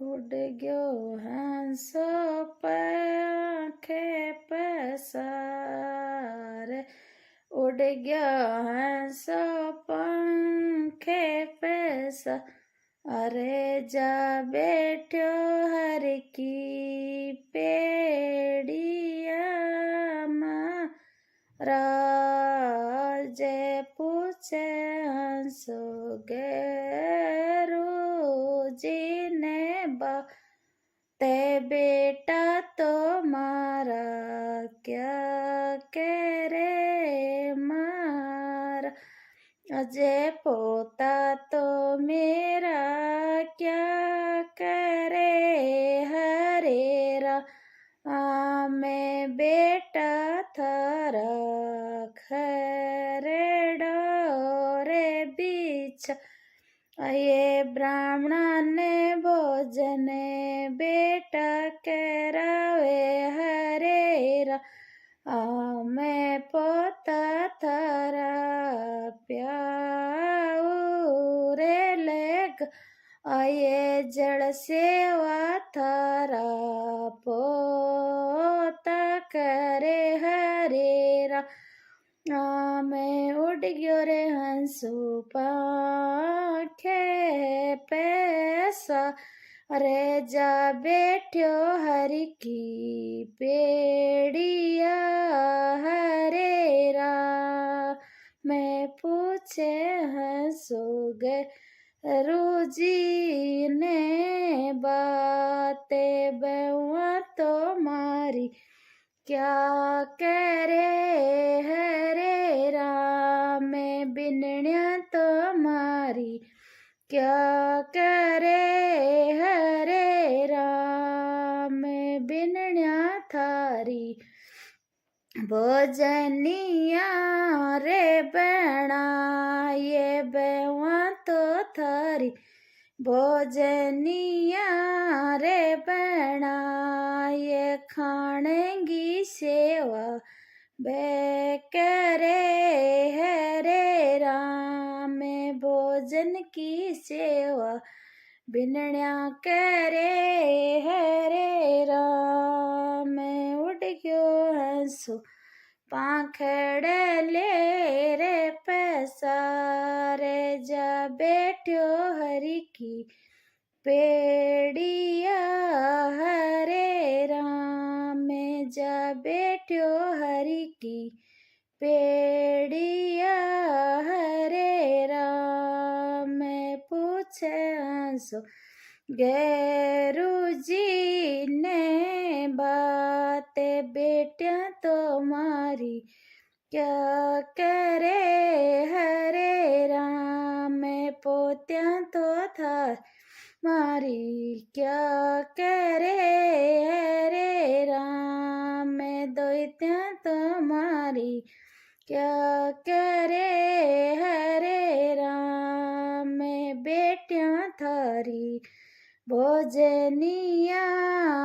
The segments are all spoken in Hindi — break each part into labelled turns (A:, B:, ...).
A: उड़ गयो हंसो पंखे पसार, उड़ गयो हंसो पंखे पसार, अरे जा बैठो हर की पेड़िया माँ, राजे पूछे हंसो गेरू जी ने बा, ते बेटा तो मारा क्या करे मारा, अजय पोता तो मेरा क्या करे हरेरा, मैं बेटा थारा खरेड़ो रे बीच, ये ब्राह्मण ने भोजन बेटा करावे हरेरा, मैं पोता थारा प्याऊ रे लेग, आये जड़ सेवा थारा पोता करे हरेरा, मैं उड़ गयो रे हंसू पंखे पैसा, अरे जा बैठो हरि की पेड़िया हरेरा, मैं पूछे हंसो गुरुजी ने बातें बहुआ तो मारी क्या करे हरे राम, में बिनण्या तो मारी क्या करे हरे राम, में बिनण्या थारी भोजनिया रे बना, ये बेवा तो थारी भोजनिया रे बना, ये खानेगी सेवा बे करे हरे राम, में भोजन की सेवा बिनण्या करे हरे राम, में उड़ गयो हंसो पाखड़ ले रे पसारे, जा बैठो हरि की पेड़िया हरे राम, में जा बैठो हरि की पेड़िया हरे राम, में पूछे हंसो गैरू जी ने बातें बेटिया तो मारी क्या करे हरे राम, में पोत्या तो था मारी क्या करे हरे राम, में दोत्या तो मारी क्या करे हरे राम, में बेटियां थारी भोजनिया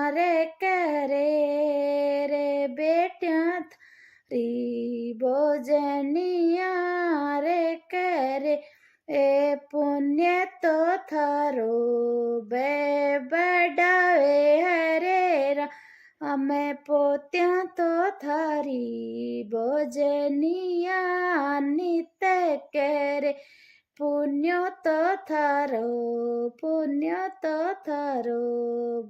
A: रे करे रे बेटियां थारी भोजनिया रे करे, ए पुण्य तो थारो बे बढ़ावे हरे राम, हमें पोत्या तो थारी भोजनिया नित करे, पुण्य तो थारो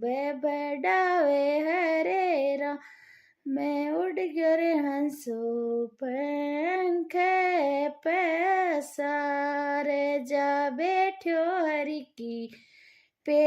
A: बे बढ़ावे हरे राम, मैं उड़ गयो रे हंसो पंखे पसारे, जा बैठो हरि की पे